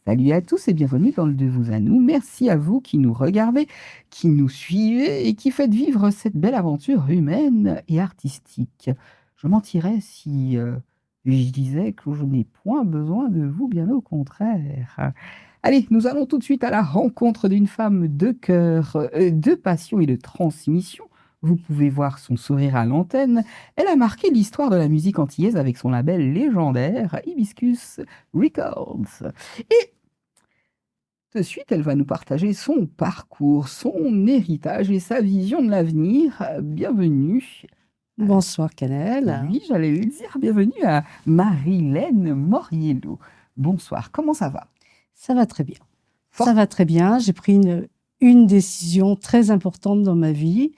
Salut à tous et bienvenue dans le De vous à nous. Merci à vous qui nous regardez, qui nous suivez et qui faites vivre cette belle aventure humaine et artistique. Je mentirais si je disais que je n'ai point besoin de vous, bien au contraire. Allez, nous allons tout de suite à la rencontre d'une femme de cœur, de passion et de transmission. Vous pouvez voir son sourire à l'antenne. Elle a marqué l'histoire de la musique antillaise avec son label légendaire Hibiscus Records. Et de suite, elle va nous partager son parcours, son héritage et sa vision de l'avenir. Bienvenue. Bonsoir Canel. Oui, j'allais le dire. Bienvenue à Marilène Moriello. Bonsoir, comment ça va? Ça va très bien. Fort- Ça va très bien. J'ai pris une décision très importante dans ma vie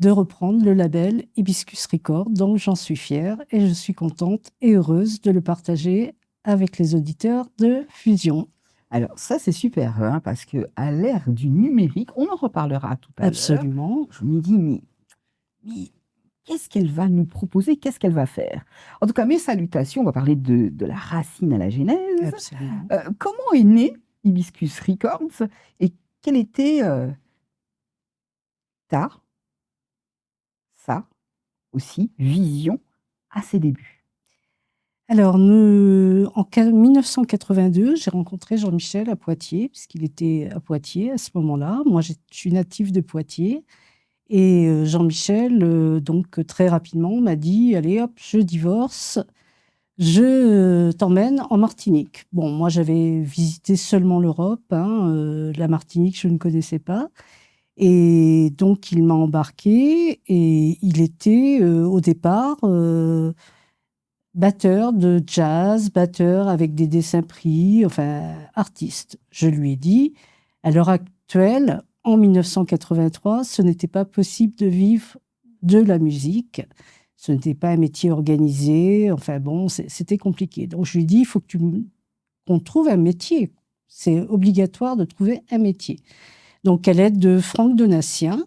de reprendre le label Hibiscus Records. Donc j'en suis fière et je suis contente et heureuse de le partager avec les auditeurs de Fusion. Alors ça, c'est super, hein, parce que à l'ère du numérique, on en reparlera tout à l'heure. Absolument. Je me dis, mais qu'est-ce qu'elle va nous proposer? Qu'est-ce qu'elle va faire? En tout cas, mes salutations, on va parler de la racine à la genèse. Absolument. Comment est né Hibiscus Records et quelle était ta, sa aussi, vision à ses débuts? Alors, en 1982, j'ai rencontré Jean-Michel à Poitiers, puisqu'il était à Poitiers à ce moment-là. Moi, je suis native de Poitiers. Et Jean-Michel, donc très rapidement, m'a dit, allez hop, je divorce, je t'emmène en Martinique. Bon, moi j'avais visité seulement l'Europe, hein, la Martinique je ne connaissais pas. Et donc il m'a embarqué et il était au départ batteur de jazz, batteur avec des dessins pris, enfin artiste. Je lui ai dit, à l'heure actuelle, en 1983, ce n'était pas possible de vivre de la musique. Ce n'était pas un métier organisé. Enfin bon, c'était compliqué. Donc je lui ai dit, il faut qu'on trouve un métier. C'est obligatoire de trouver un métier. Donc à l'aide de Franck Donatien,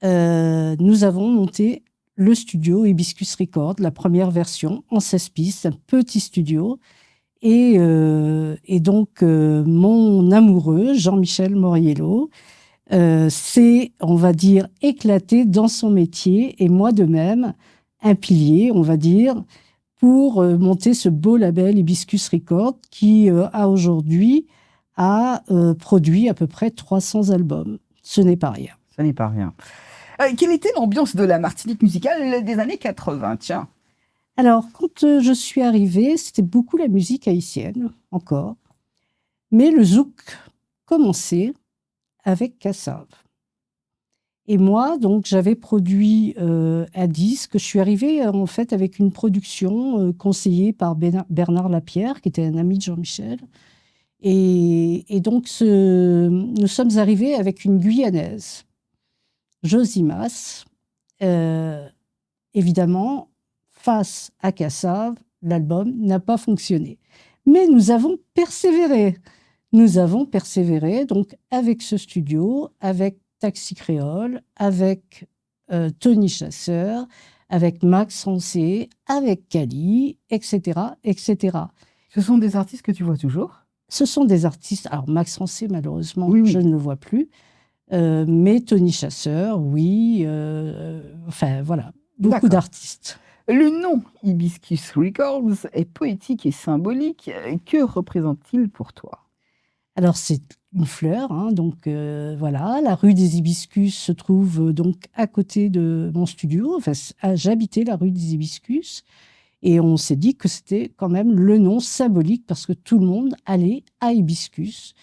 nous avons monté le studio Hibiscus Records, la première version en 16 pistes, un petit studio. Et donc, mon amoureux, Jean-Michel Moriello, s'est, on va dire, éclaté dans son métier, et moi de même, un pilier, on va dire, pour monter ce beau label Hibiscus Records qui a aujourd'hui produit à peu près 300 albums. Ce n'est pas rien. Ce n'est pas rien. Quelle était l'ambiance de la Martinique musicale des années 80? Tiens. Alors, quand je suis arrivée, c'était beaucoup la musique haïtienne, encore. Mais le zouk commençait avec Kassav. Et moi, donc, j'avais produit un disque. Je suis arrivée, en fait, avec une production conseillée par Bernard Lapierre, qui était un ami de Jean-Michel. Et donc, nous sommes arrivés avec une Guyanaise, Josimas. Évidemment, face à Kassav, l'album n'a pas fonctionné. Mais nous avons persévéré. Nous avons persévéré donc avec ce studio, avec Taxi Créole, avec Tony Chasseur, avec Max Rancé, avec Kali, etc., etc. Ce sont des artistes que tu vois toujours? Ce sont des artistes. Alors Max Rancé, malheureusement, Oui, oui. je ne le vois plus. Mais Tony Chasseur, oui. Enfin, voilà, beaucoup D'accord. d'artistes. Le nom Hibiscus Records est poétique et symbolique. Que représente-t-il pour toi? Alors, c'est une fleur, hein, donc voilà. La rue des Hibiscus se trouve donc à côté de mon studio. Enfin, j'habitais la rue des Hibiscus et on s'est dit que c'était quand même le nom symbolique parce que tout le monde allait à Hibiscus.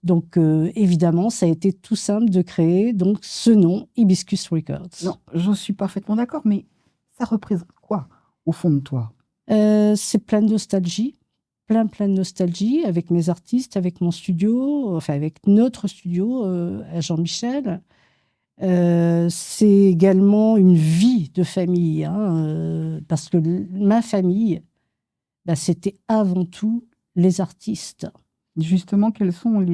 Donc, évidemment, ça a été tout simple de créer donc ce nom, Hibiscus Records. Non, je suis parfaitement d'accord, mais ça représente quoi au fond de toi? C'est plein de nostalgie. Plein de nostalgie avec mes artistes, avec mon studio, enfin avec notre studio à Jean-Michel. C'est également une vie de famille, hein, parce que ma famille, bah, c'était avant tout les artistes. Justement, quels sont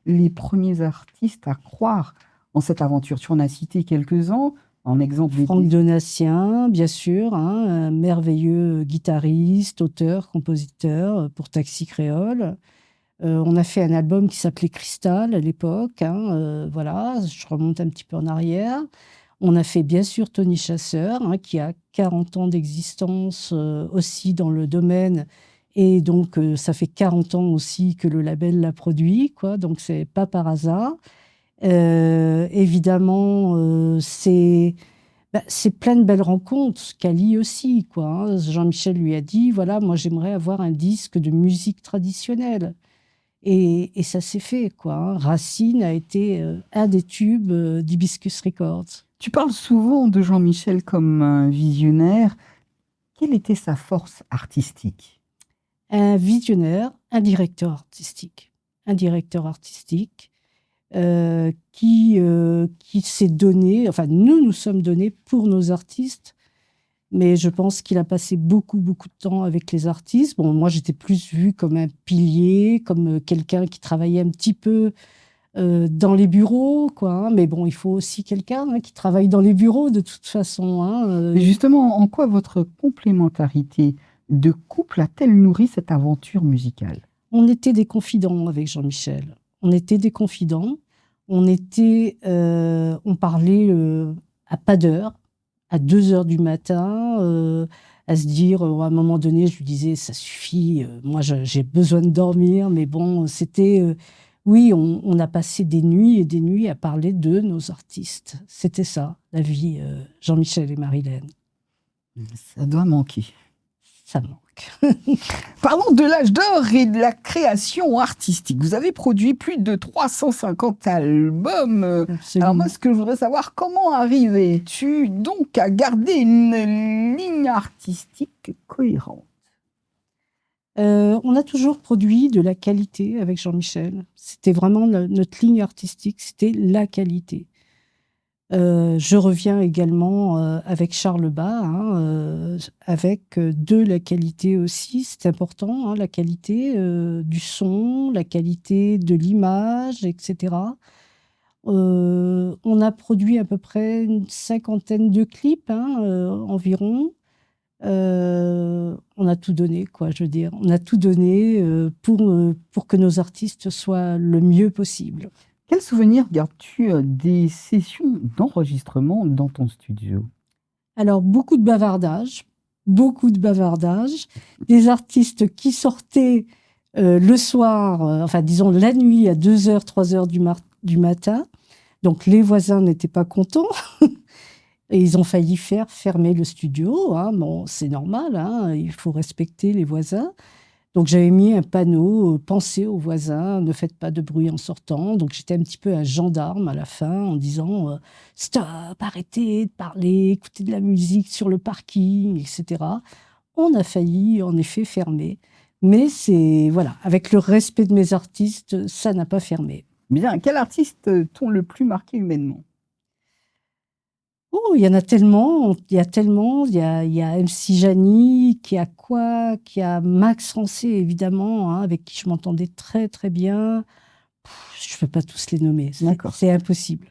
les premiers artistes à croire en cette aventure? Tu en as cité quelques-uns, en exemple Franck Donatien, bien sûr, hein, un merveilleux guitariste, auteur, compositeur pour Taxi Créole. On a fait un album qui s'appelait Cristal à l'époque, hein, voilà, je remonte un petit peu en arrière. On a fait bien sûr Tony Chasseur, hein, qui a 40 ans d'existence aussi dans le domaine. Et donc, ça fait 40 ans aussi que le label l'a produit, quoi. Donc, c'est pas par hasard. Évidemment, c'est plein de belles rencontres. Cali aussi, quoi, hein. Jean-Michel lui a dit, voilà, moi, j'aimerais avoir un disque de musique traditionnelle. Et ça s'est fait, quoi, hein. Racine a été un des tubes d'Hibiscus Records. Tu parles souvent de Jean-Michel comme un visionnaire. Quelle était sa force artistique? Un visionnaire, un directeur artistique. Un directeur artistique qui s'est donné, enfin, nous sommes donnés pour nos artistes, mais je pense qu'il a passé beaucoup, beaucoup de temps avec les artistes. Bon, moi, j'étais plus vue comme un pilier, comme quelqu'un qui travaillait un petit peu dans les bureaux, quoi, hein. Mais bon, il faut aussi quelqu'un, hein, qui travaille dans les bureaux de toute façon, hein. Et justement, en quoi votre complémentarité de couple a-t-elle nourri cette aventure musicale? On était des confidents avec Jean-Michel. On était des confidents. On parlait à pas d'heure, à 2 heures du matin, à se dire, à un moment donné, je lui disais, ça suffit, moi j'ai besoin de dormir, mais bon, c'était, oui, on a passé des nuits et des nuits à parler de nos artistes. C'était ça, la vie, Jean-Michel et Marilène. Ça doit manquer. Ça manque. Parlons de l'âge d'or et de la création artistique. Vous avez produit plus de 350 albums. Absolument. Alors moi, ce que je voudrais savoir, comment arrivais-tu donc à garder une ligne artistique cohérente? On a toujours produit de la qualité avec Jean-Michel. C'était vraiment notre ligne artistique, c'était la qualité. Je reviens également avec Charles Bas, hein, avec de la qualité aussi. C'est important, hein, la qualité du son, la qualité de l'image, etc. On a produit à peu près une 50aine de clips, hein, environ. On a tout donné, quoi, je veux dire. On a tout donné pour que nos artistes soient le mieux possible. Quel souvenir gardes-tu des sessions d'enregistrement dans ton studio? Alors, beaucoup de bavardages, des artistes qui sortaient le soir, enfin, disons la nuit à 2 heures, 3 heures du matin. Donc, les voisins n'étaient pas contents. Et ils ont failli faire fermer le studio, hein. Bon, c'est normal, hein, il faut respecter les voisins. Donc, j'avais mis un panneau, pensez aux voisins, ne faites pas de bruit en sortant. Donc, j'étais un petit peu un gendarme à la fin en disant stop, arrêtez de parler, écoutez de la musique sur le parking, etc. On a failli, en effet, fermer. Mais c'est, voilà, avec le respect de mes artistes, ça n'a pas fermé. Bien, quel artiste t'ont le plus marqué humainement? Oh, il y en a tellement, il y a MC Jani, qui a Max Rancé, évidemment, hein, avec qui je m'entendais très, très bien. Je ne peux pas tous les nommer, D'accord. c'est impossible.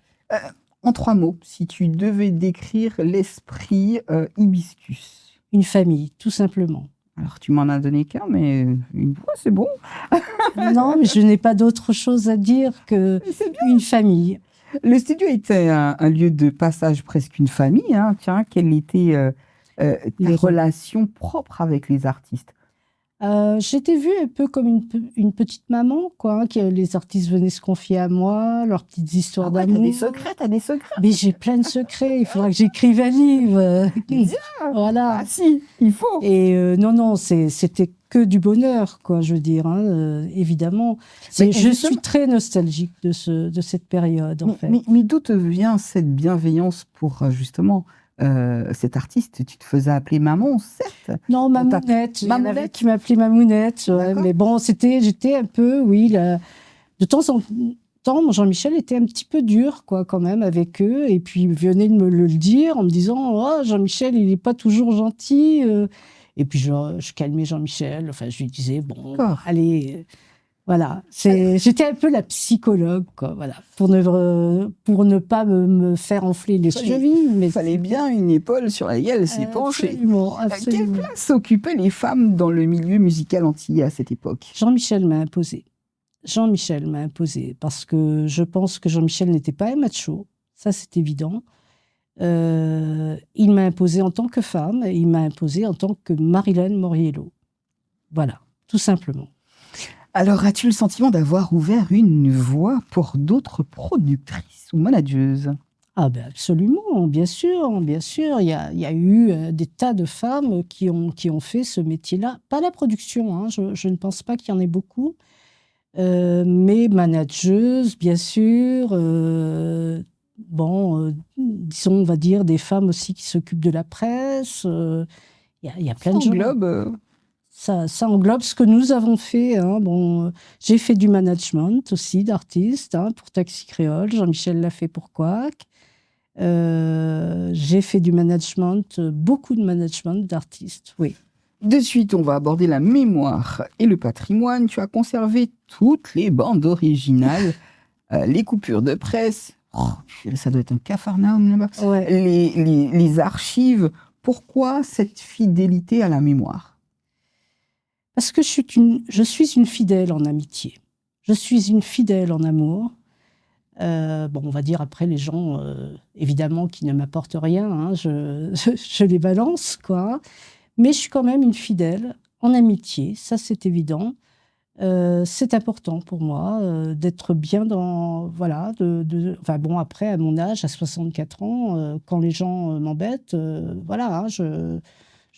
En 3 mots, si tu devais décrire l'esprit Hibiscus. Une famille, tout simplement. Alors, tu m'en as donné qu'un, mais une fois, c'est bon. Non, mais je n'ai pas d'autre chose à dire qu'une famille. Le studio était un lieu de passage, presque une famille, hein. Tiens, quelle était les relations propres avec les artistes? J'étais vue un peu comme une petite maman, quoi, hein, que les artistes venaient se confier à moi, leurs petites histoires d'amour. T'as des secrets. Mais j'ai plein de secrets, il faudra que j'écrive un livre. Voilà. Ah si, il faut. Et non, c'était que du bonheur, quoi, je veux dire, hein, évidemment. Mais je suis très nostalgique de cette période, en fait. Mais d'où te vient cette bienveillance pour justement cet artiste? Tu te faisais appeler maman, certes. Non, Mamounette. Il y en avait Mamounette qui m'appelait Mamounette. Ouais, mais bon, j'étais un peu, oui, de temps en temps, Jean-Michel était un petit peu dur, quoi, quand même, avec eux. Et puis, il venait de me le dire en me disant, oh, Jean-Michel, il n'est pas toujours gentil. Et puis, je calmais Jean-Michel. Enfin, je lui disais, bon, allez, voilà. J'étais un peu la psychologue, quoi, voilà, pour ne pas me faire enfler les chevilles. Il fallait bien une épaule sur laquelle elle s'est penchée. Absolument. Quelle place occupaient les femmes dans le milieu musical antillais à cette époque? Jean-Michel m'a imposé. Jean-Michel m'a imposé, parce que je pense que Jean-Michel n'était pas un macho, ça c'est évident. Il m'a imposé en tant que femme, et il m'a imposé en tant que Marilyn Moriello. Voilà, tout simplement. Alors, as-tu le sentiment d'avoir ouvert une voie pour d'autres productrices ou manageuses? Ah ben absolument, bien sûr, bien sûr. Il y a eu des tas de femmes qui ont fait ce métier-là. Pas la production, hein, je ne pense pas qu'il y en ait beaucoup. Mais manageuses, bien sûr. Disons, on va dire, des femmes aussi qui s'occupent de la presse. Il y a plein Ça de gens. englobe. Ça englobe ce que nous avons fait. Hein. Bon, j'ai fait du management aussi d'artistes hein, pour Taxi Créole. Jean-Michel l'a fait pour Quack. J'ai fait du management, beaucoup de management d'artistes, oui. De suite, on va aborder la mémoire et le patrimoine. Tu as conservé toutes les bandes originales, les coupures de presse. Oh, ça doit être un capharnaüm là-bas. Ouais. Les archives. Pourquoi cette fidélité à la mémoire? Parce que je suis une fidèle en amitié. Je suis une fidèle en amour. On va dire après les gens, évidemment, qui ne m'apportent rien, hein, je les balance, quoi. Mais je suis quand même une fidèle en amitié, ça c'est évident. C'est important pour moi d'être bien dans... Voilà, après, à mon âge, à 64 ans, quand les gens m'embêtent, voilà, hein, je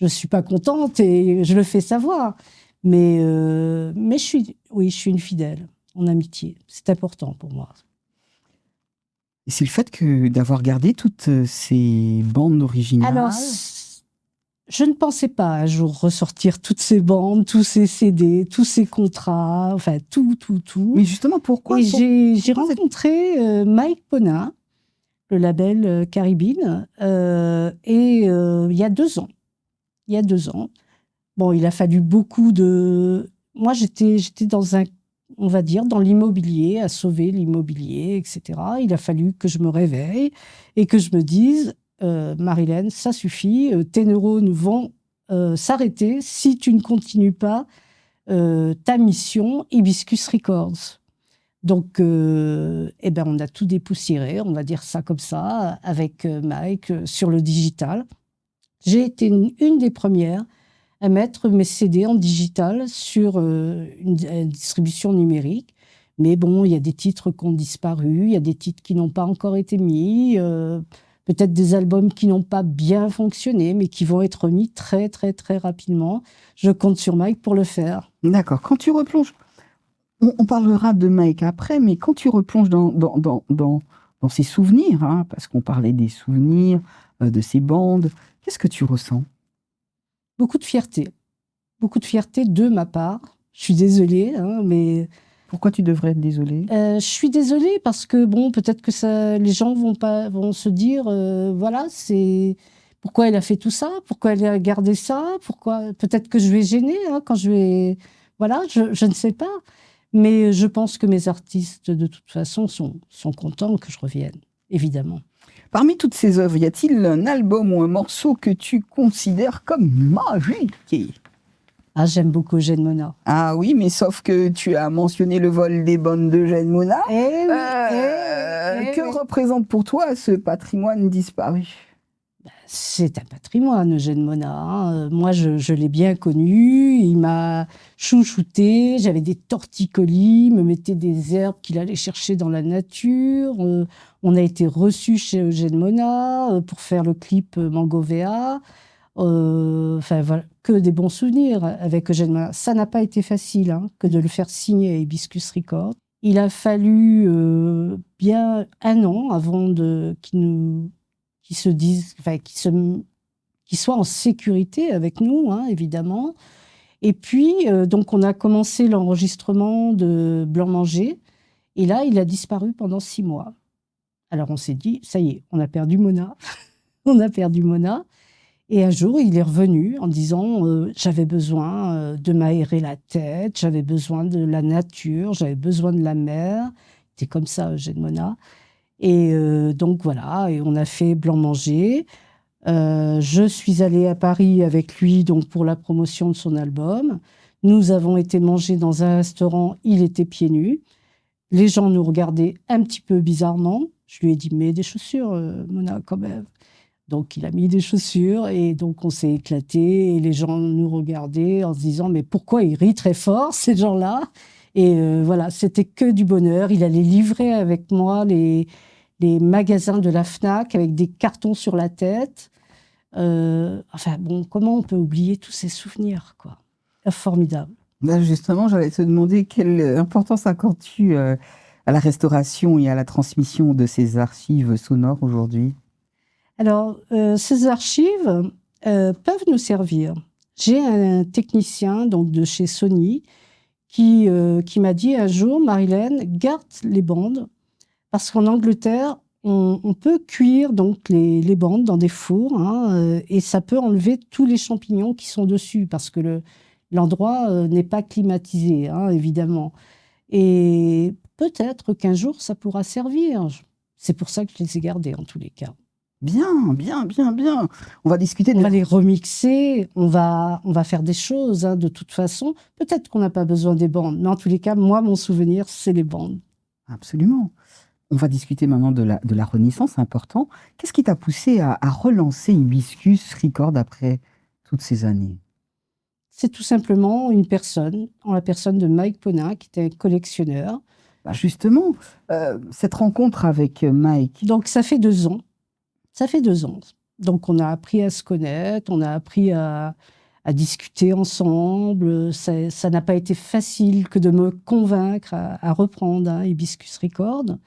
ne suis pas contente et je le fais savoir. Mais je suis une fidèle en amitié. C'est important pour moi. Et c'est le fait d'avoir gardé toutes ces bandes originales. Alors, je ne pensais pas un jour ressortir toutes ces bandes, tous ces CD, tous ces contrats, enfin tout. Mais justement, pourquoi? Et j'ai rencontré Mike Pona, le label Caribbean, il y a 2 ans. Il y a 2 ans. Bon, il a fallu beaucoup de... Moi, j'étais dans on va dire, dans l'immobilier, à sauver l'immobilier, etc. Il a fallu que je me réveille et que je me dise, Marilyn, ça suffit, tes neurones vont s'arrêter si tu ne continues pas ta mission Hibiscus Records. Donc, on a tout dépoussiéré, on va dire ça comme ça, avec Mike sur le digital. J'ai été une des premières à mettre mes CD en digital sur une distribution numérique. Mais bon, il y a des titres qui ont disparu, il y a des titres qui n'ont pas encore été mis, peut-être des albums qui n'ont pas bien fonctionné, mais qui vont être mis très, très, très rapidement. Je compte sur Mike pour le faire. D'accord. Quand tu replonges, on parlera de Mike après, mais quand tu replonges dans ces souvenirs, hein, parce qu'on parlait des souvenirs, de ces bandes, qu'est-ce que tu ressens? Beaucoup de fierté de ma part. Je suis désolée, hein, mais... Pourquoi tu devrais être désolée? Je suis désolée parce que, bon, peut-être que les gens vont se dire, voilà, pourquoi elle a fait tout ça? Pourquoi elle a gardé ça? Peut-être que je vais gêner hein, quand je vais... Voilà, je ne sais pas. Mais je pense que mes artistes, de toute façon, sont contents que je revienne, évidemment. Parmi toutes ces œuvres, y a-t-il un album ou un morceau que tu considères comme magique? Ah, j'aime beaucoup Eugène Mona. Ah oui, mais sauf que tu as mentionné le vol des bonnes d'Eugène Mona. Que représente pour toi ce patrimoine disparu? C'est un patrimoine, Eugène Mona. Hein. Moi, je l'ai bien connu. Il m'a chouchouté. J'avais des torticolis. Il me mettait des herbes qu'il allait chercher dans la nature. On a été reçus chez Eugène Mona pour faire le clip Mangovea. Voilà, que des bons souvenirs avec Eugène Mona. Ça n'a pas été facile hein, que de le faire signer à Hibiscus Records. Il a fallu bien 1 an avant qu'ils soient en sécurité avec nous, hein, évidemment. Et puis, donc, on a commencé l'enregistrement de Blanc Manger. Et là, il a disparu pendant 6 mois. Alors, on s'est dit, ça y est, on a perdu Mona. On a perdu Mona. Et un jour, il est revenu en disant j'avais besoin de m'aérer la tête, j'avais besoin de la nature, j'avais besoin de la mer. C'était comme ça, Eugène Mona. Et donc voilà, et on a fait Blanc Manger. Je suis allée à Paris avec lui donc pour la promotion de son album. Nous avons été manger dans un restaurant, il était pieds nus. Les gens nous regardaient un petit peu bizarrement. Je lui ai dit, mets des chaussures, Mona, quand même. Donc, il a mis des chaussures et donc on s'est éclaté et les gens nous regardaient en se disant, mais pourquoi ils rient très fort, ces gens-là? Et voilà, c'était que du bonheur. Il allait livrer avec moi les magasins de la FNAC avec des cartons sur la tête. Enfin, bon, comment on peut oublier tous ces souvenirs, quoi? Formidable. Là, justement, j'allais te demander quelle importance accordes-tu à la restauration et à la transmission de ces archives sonores aujourd'hui? Alors, ces archives peuvent nous servir. J'ai un technicien donc, de chez Sony qui m'a dit un jour, Marilène, garde les bandes, parce qu'en Angleterre, on peut cuire donc les bandes dans des fours, hein, et ça peut enlever tous les champignons qui sont dessus, parce que l'endroit n'est pas climatisé, hein, évidemment. Et peut-être qu'un jour, ça pourra servir. C'est pour ça que je les ai gardés, en tous les cas. Bien, bien, bien, bien. On va discuter On va les remixer, on va faire des choses, hein, de toute façon. Peut-être qu'on n'a pas besoin des bandes, mais en tous les cas, moi, mon souvenir, c'est les bandes. Absolument. On va discuter maintenant de la renaissance, c'est important. Qu'est-ce qui t'a poussé à relancer Hibiscus Record après toutes ces années? C'est tout simplement une personne, en la personne de Mike Ponin, qui était un collectionneur. Bah justement, cette rencontre avec Mike. Donc, ça fait 2 ans. Ça fait 2 ans. Donc, on a appris à se connaître, on a appris à discuter ensemble. Ça n'a pas été facile que de me convaincre à reprendre, hein, Hibiscus Record.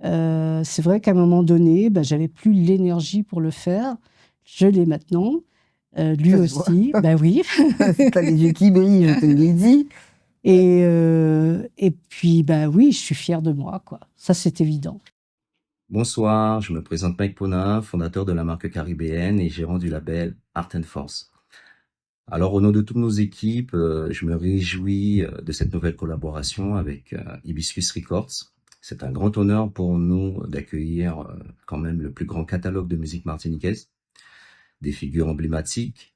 C'est vrai qu'à un moment donné, j'avais plus l'énergie pour le faire. Je l'ai maintenant. Lui aussi, oui. T'as les yeux qui brillent, je te l'ai dit. Et puis, oui, je suis fière de moi, quoi. Ça, c'est évident. Bonsoir, je me présente Mike Ponin, fondateur de la marque caribéenne et gérant du label Art & Force. Alors, au nom de toutes nos équipes, je me réjouis de cette nouvelle collaboration avec Hibiscus Records. C'est un grand honneur pour nous d'accueillir quand même le plus grand catalogue de musique martiniquaise, des figures emblématiques,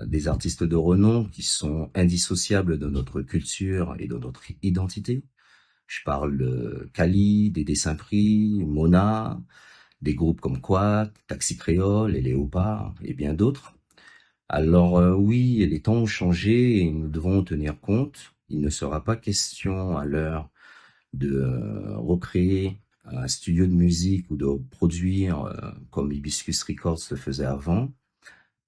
des artistes de renom qui sont indissociables de notre culture et de notre identité. Je parle de Kali, des Saint-Prix, Mona, des groupes comme Quat, Taxi Créole et Léopard et bien d'autres. Alors oui, les temps ont changé et nous devons en tenir compte. Il ne sera pas question à l'heure de recréer un studio de musique ou de produire comme Hibiscus Records le faisait avant,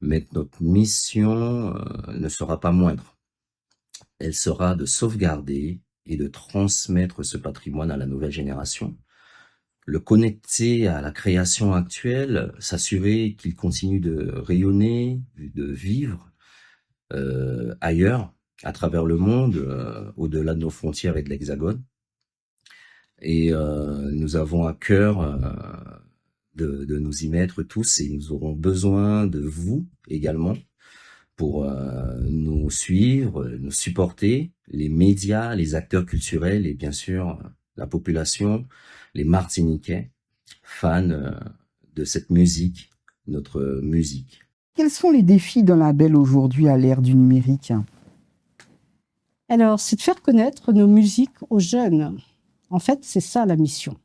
mais notre mission ne sera pas moindre. Elle sera de sauvegarder et de transmettre ce patrimoine à la nouvelle génération, le connecter à la création actuelle, s'assurer qu'il continue de rayonner, de vivre ailleurs, à travers le monde, au-delà de nos frontières et de l'Hexagone. Et nous avons à cœur de nous y mettre tous et nous aurons besoin de vous également pour nous suivre, nous supporter, les médias, les acteurs culturels et bien sûr la population, les Martiniquais, fans de cette musique, notre musique. Quels sont les défis d'un label aujourd'hui à l'ère du numérique? Alors, c'est de faire connaître nos musiques aux jeunes. En fait, c'est ça la mission.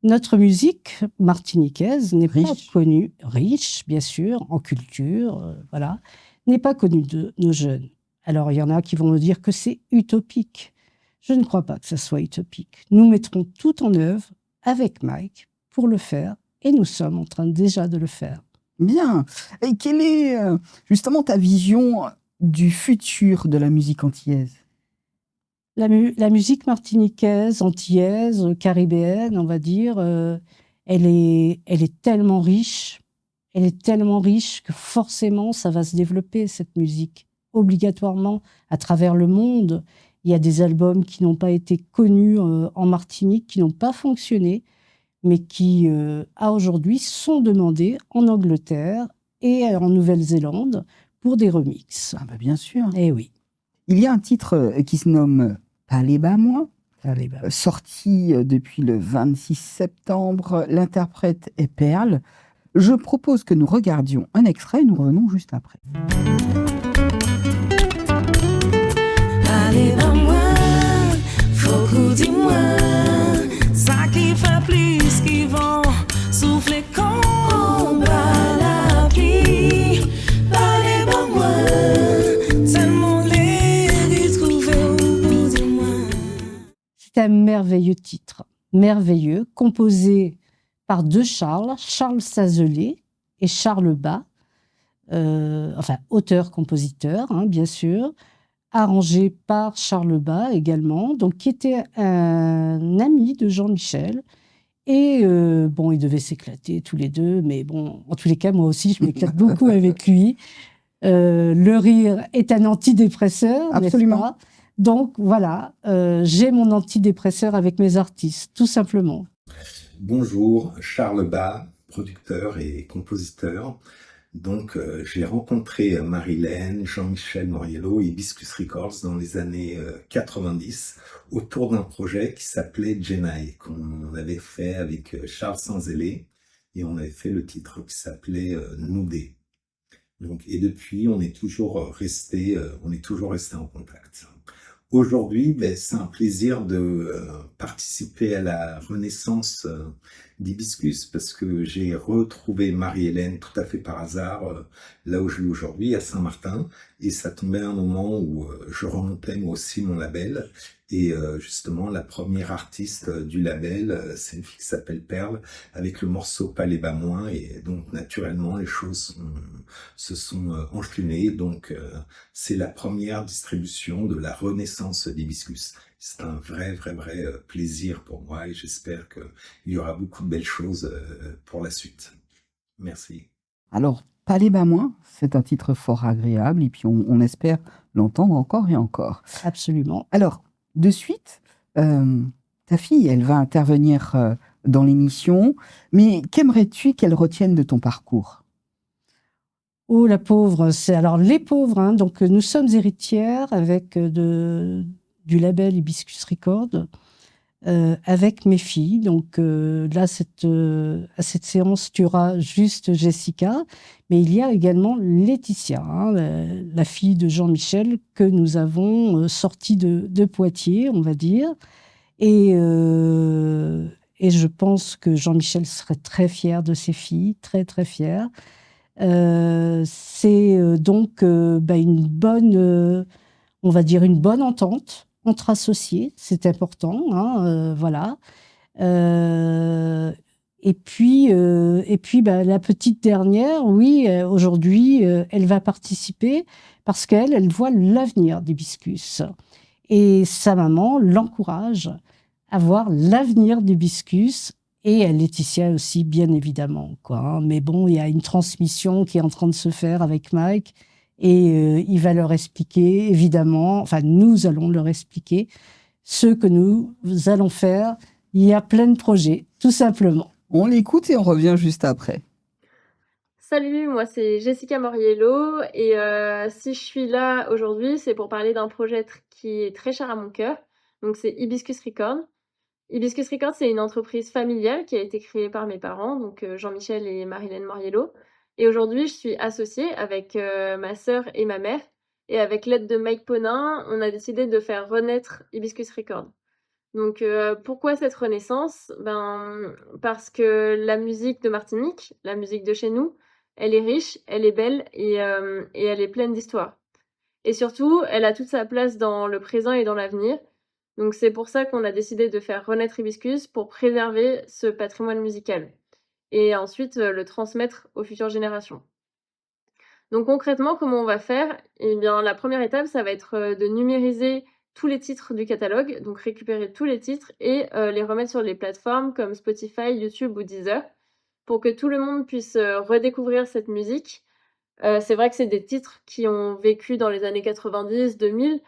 Notre musique martiniquaise n'est pas connue, riche bien sûr, en culture, voilà, n'est pas connue de nos jeunes. Alors, il y en a qui vont nous dire que c'est utopique. Je ne crois pas que ça soit utopique. Nous mettrons tout en œuvre avec Mike pour le faire et nous sommes en train déjà de le faire. Bien. Et quelle est justement ta vision du futur de la musique antillaise? La musique martiniquaise, antillaise, caribéenne, on va dire, elle est tellement riche. Elle est tellement riche que forcément, ça va se développer, cette musique, obligatoirement, à travers le monde. Il y a des albums qui n'ont pas été connus en Martinique, qui n'ont pas fonctionné, mais qui, à aujourd'hui, sont demandés en Angleterre et en Nouvelle-Zélande pour des remixes. Ah bien sûr. Eh oui. Il y a un titre qui se nomme Palais bas moi, sorti depuis le 26 septembre. L'interprète est Perle. Je propose que nous regardions un extrait et nous revenons juste après. titre merveilleux, composé par deux Charles Sazelet et Charles Bas, enfin auteur-compositeur, hein, bien sûr, arrangé par Charles Bas également, donc qui était un ami de Jean-Michel. Et bon, ils devaient s'éclater tous les deux, mais bon, en tous les cas, moi aussi, je m'éclate beaucoup avec lui. Le rire est un antidépresseur, Absolument. n'est-ce pas? Donc voilà, j'ai mon antidépresseur avec mes artistes, tout simplement. Bonjour, Charles Bas, producteur et compositeur. Donc, j'ai rencontré Marilène, Jean-Michel Moriello et Hibiscus Records dans les années 90 autour d'un projet qui s'appelait Jenai, qu'on avait fait avec Charles Sanzélé, et on avait fait le titre qui s'appelait Noudé. Donc, et depuis, on est toujours resté en contact. Aujourd'hui, c'est un plaisir de participer à la renaissance d'Hibiscus parce que j'ai retrouvé Marie-Hélène tout à fait par hasard là où je vis aujourd'hui, à Saint-Martin, et ça tombait à un moment où je remontais moi aussi mon label, et justement la première artiste du label, c'est une fille qui s'appelle Perle, avec le morceau Pas les bas moins, et donc naturellement les choses se sont enchaînées, donc c'est la première distribution de la renaissance d'Hibiscus. C'est un vrai plaisir pour moi, et j'espère qu'il y aura beaucoup de belles choses pour la suite. Merci. Alors, Pas les bas moins, c'est un titre fort agréable et puis on espère l'entendre encore et encore. Absolument. Alors, de suite, ta fille, elle va intervenir dans l'émission, mais qu'aimerais-tu qu'elle retienne de ton parcours? Oh, la pauvre, c'est alors les pauvres, hein, donc nous sommes héritières avec du label Hibiscus Records, avec mes filles. Donc là, à cette séance, tu auras juste Jessica, mais il y a également Laetitia, hein, la fille de Jean-Michel que nous avons sortie de Poitiers, on va dire. Et je pense que Jean-Michel serait très fier de ses filles, très fier. C'est donc une bonne, on va dire une bonne entente entre associés, c'est important, hein, voilà. Et puis la petite dernière, oui, aujourd'hui, elle va participer parce qu'elle voit l'avenir d'Hibiscus. Et sa maman l'encourage à voir l'avenir d'Hibiscus. Et Laetitia aussi, bien évidemment, quoi, hein. Mais bon, il y a une transmission qui est en train de se faire avec Mike, et il va leur expliquer, évidemment, enfin, nous allons leur expliquer ce que nous allons faire. Il y a plein de projets, tout simplement. On l'écoute et on revient juste après. Salut, moi c'est Jessica Moriello, et si je suis là aujourd'hui, c'est pour parler d'un projet qui est très cher à mon cœur. Donc c'est Hibiscus Records. Hibiscus Records, c'est une entreprise familiale qui a été créée par mes parents, donc Jean-Michel et Marilène Moriello. Et aujourd'hui, je suis associée avec ma sœur et ma mère. Et avec l'aide de Mike Ponin, on a décidé de faire renaître Hibiscus Records. Donc pourquoi cette renaissance? Parce que la musique de Martinique, la musique de chez nous, elle est riche, elle est belle, et elle est pleine d'histoire. Et surtout, elle a toute sa place dans le présent et dans l'avenir. Donc c'est pour ça qu'on a décidé de faire renaître Hibiscus, pour préserver ce patrimoine musical et ensuite le transmettre aux futures générations. Donc concrètement, comment on va faire? Eh bien, la première étape, ça va être de numériser tous les titres du catalogue, donc récupérer tous les titres et les remettre sur les plateformes comme Spotify, YouTube ou Deezer, pour que tout le monde puisse redécouvrir cette musique. C'est vrai que c'est des titres qui ont vécu dans les années 90, 2000,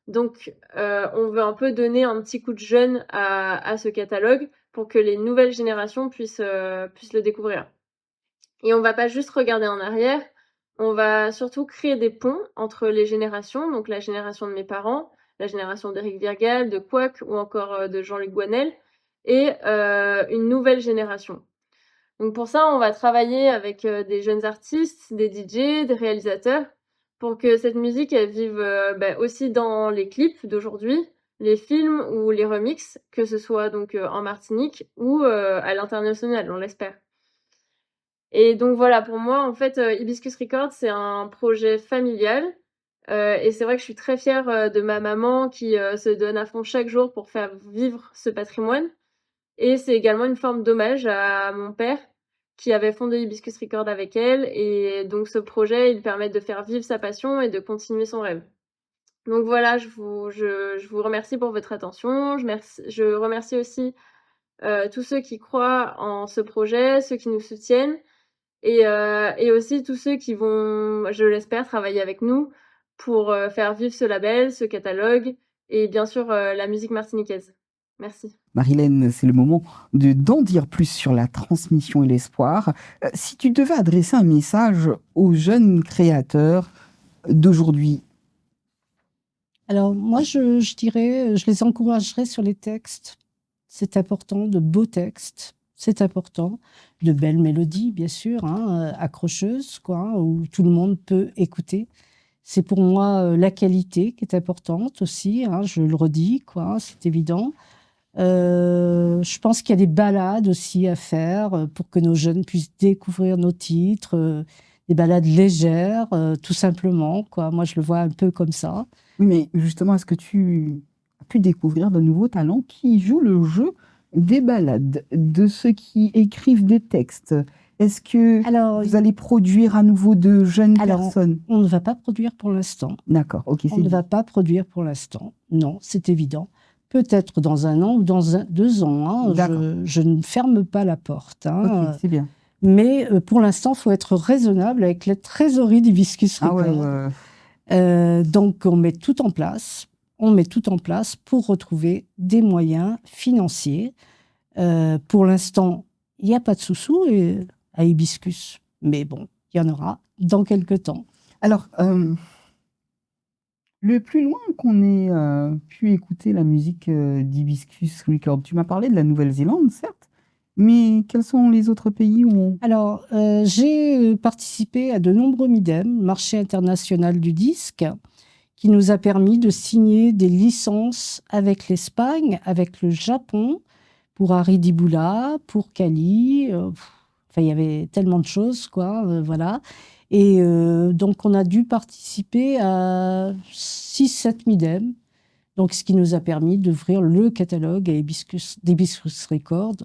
donc on veut un peu donner un petit coup de jeune à ce catalogue pour que les nouvelles générations puissent le découvrir. Et on va pas juste regarder en arrière, on va surtout créer des ponts entre les générations, donc la génération de mes parents, la génération d'Éric Virgal, de Quoique ou encore de Jean-Luc Boinel, et une nouvelle génération. Donc pour ça, on va travailler avec des jeunes artistes, des DJ, des réalisateurs, pour que cette musique elle vive aussi dans les clips d'aujourd'hui, les films ou les remixes, que ce soit donc en Martinique ou à l'international, on l'espère. Et donc voilà, pour moi, en fait, Hibiscus Records, c'est un projet familial Et c'est vrai que je suis très fière, de ma maman qui, se donne à fond chaque jour pour faire vivre ce patrimoine et c'est également une forme d'hommage à mon père qui avait fondé Hibiscus Records avec elle et donc ce projet, il permet de faire vivre sa passion et de continuer son rêve. Donc voilà, je vous remercie pour votre attention. Je remercie aussi, tous ceux qui croient en ce projet, ceux qui nous soutiennent et aussi tous ceux qui vont, je l'espère, travailler avec nous pour, faire vivre ce label, ce catalogue et bien sûr, la musique martiniquaise. Merci. Marilène, c'est le moment d'en dire plus sur la transmission et l'espoir. Si tu devais adresser un message aux jeunes créateurs d'aujourd'hui. Alors moi, je dirais, je les encouragerais sur les textes. C'est important, de beaux textes, c'est important. De belles mélodies, bien sûr, hein, accrocheuses, quoi, hein, où tout le monde peut écouter. C'est pour moi la qualité qui est importante aussi, hein, je le redis, quoi, c'est évident. Je pense qu'il y a des balades aussi à faire pour que nos jeunes puissent découvrir nos titres, des balades légères, tout simplement, quoi. Moi, je le vois un peu comme ça. Oui, mais justement, est-ce que tu as pu découvrir de nouveaux talents qui jouent le jeu des ballades, de ceux qui écrivent des textes? Est-ce que Alors, vous allez produire à nouveau de jeunes personnes? on ne va pas produire pour l'instant. D'accord, ok, On ne va pas produire pour l'instant. Non, c'est évident. Peut-être dans 1 an ou dans 2 ans. Hein, je ne ferme pas la porte. Hein. Ok, c'est bien. Mais pour l'instant, il faut être raisonnable avec la trésorerie d'Hibiscus Records. Donc, on met tout en place. On met tout en place pour retrouver des moyens financiers. Pour l'instant, il n'y a pas de sous-sous à Hibiscus. Mais bon, il y en aura dans quelques temps. Alors, le plus loin qu'on ait pu écouter la musique d'Hibiscus Records, tu m'as parlé de la Nouvelle-Zélande, certes, mais quels sont les autres pays où Alors, j'ai participé à de nombreux MIDEM, marché international du disque, qui nous a permis de signer des licences avec l'Espagne, avec le Japon, pour Harry Diboula, pour Kali. Enfin, il y avait tellement de choses, quoi, voilà. Et donc, on a dû participer à 6-7 MIDEM, donc ce qui nous a permis d'ouvrir le catalogue d'Hibiscus Records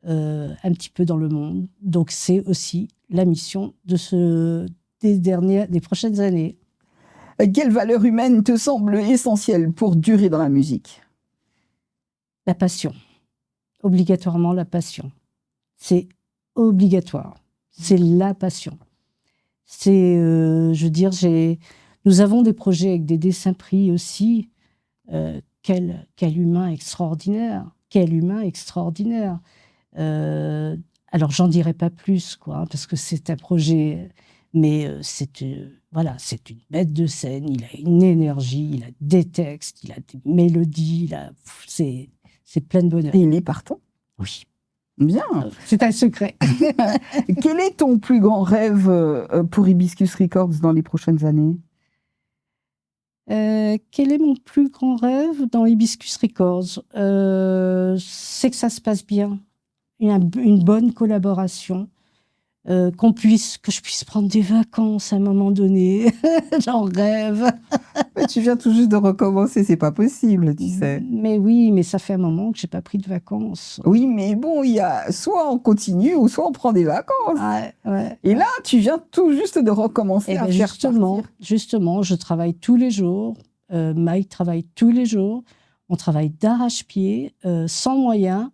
un petit peu dans le monde. Donc, c'est aussi la mission des prochaines années. Quelle valeur humaine te semble essentielle pour durer dans la musique? La passion. Obligatoirement la passion. C'est obligatoire. C'est la passion. C'est, je veux dire, nous avons des projets avec des dessins pris aussi. Quel humain extraordinaire. Quel humain extraordinaire. Alors, j'en dirai pas plus, quoi, parce que c'est un projet, mais voilà, c'est une bête de scène. Il a une énergie, il a des textes, il a des mélodies, c'est plein de bonheur. Et il est partant? Oui. Bien. C'est un secret. Quel est ton plus grand rêve pour Hibiscus Records dans les prochaines années? Quel est mon plus grand rêve dans Hibiscus Records? C'est que ça se passe bien. Une bonne collaboration, que je puisse prendre des vacances à un moment donné. J'en rêve. Mais tu viens tout juste de recommencer, c'est pas possible, tu sais. Mais oui, mais ça fait un moment que j'ai pas pris de vacances. Oui, mais bon, il y a soit on continue ou soit on prend des vacances. Ouais. Et là, tu viens tout juste de recommencer à faire justement, je travaille tous les jours. Mike travaille tous les jours. On travaille d'arrache-pied, sans moyens.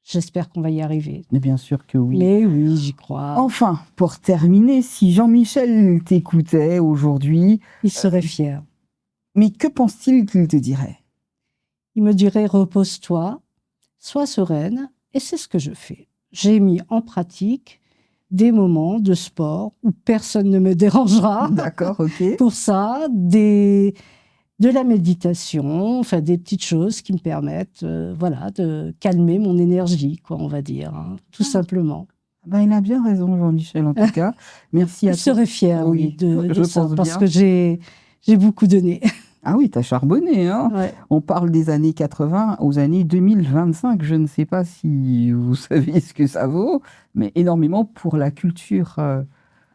J'espère qu'on va y arriver. Mais bien sûr que oui. Mais oui, j'y crois. Enfin, pour terminer, si Jean-Michel t'écoutait aujourd'hui... Il serait fier. Mais que pense-t-il qu'il te dirait? Il me dirait, repose-toi, sois sereine, et c'est ce que je fais. J'ai mis en pratique des moments de sport où personne ne me dérangera. D'accord, ok. Pour ça, de la méditation, enfin des petites choses qui me permettent voilà, de calmer mon énergie, quoi, on va dire, hein, tout simplement. Ben, il a bien raison, Jean-Michel, en tout cas. Merci à toi. Je serais fière, oui, de ça, parce que j'ai beaucoup donné. Ah oui, t'as charbonné, hein. Ouais. On parle des années 80 aux années 2025. Je ne sais pas si vous savez ce que ça vaut, mais énormément pour la culture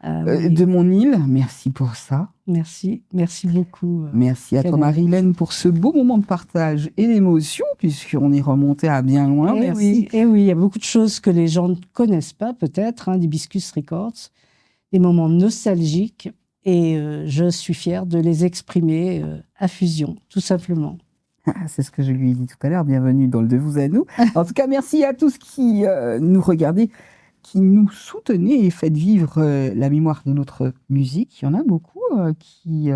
Oui. de mon île. Merci pour ça. Merci beaucoup. Merci à toi, Canal. Marie-Hélène, pour ce beau moment de partage et d'émotion, puisqu'on est remonté à bien loin. Merci. Oui, il y a beaucoup de choses que les gens ne connaissent pas, peut-être, hein, d'Hibiscus Records, des moments nostalgiques, et je suis fière de les exprimer à Fusion, tout simplement. C'est ce que je lui ai dit tout à l'heure. Bienvenue dans le De vous à nous. En tout cas, merci à tous qui nous regardez, qui nous soutenez et faites vivre la mémoire de notre musique. Il y en a beaucoup tu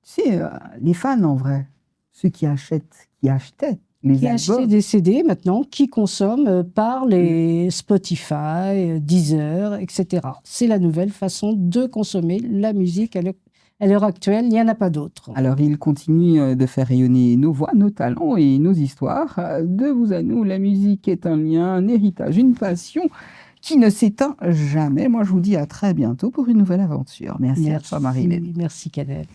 sais, les fans en vrai, ceux qui achetaient les Qui albums. achètent des CD maintenant, qui consomment par les Spotify, Deezer, etc. C'est la nouvelle façon de consommer la musique à l'heure actuelle. Il n'y en a pas d'autre. Alors, il continue de faire rayonner nos voix, nos talents et nos histoires. De vous à nous, la musique est un lien, un héritage, une passion qui ne s'éteint jamais. Moi, je vous dis à très bientôt pour une nouvelle aventure. Merci à toi, Marie-Hélène. Merci, Canel.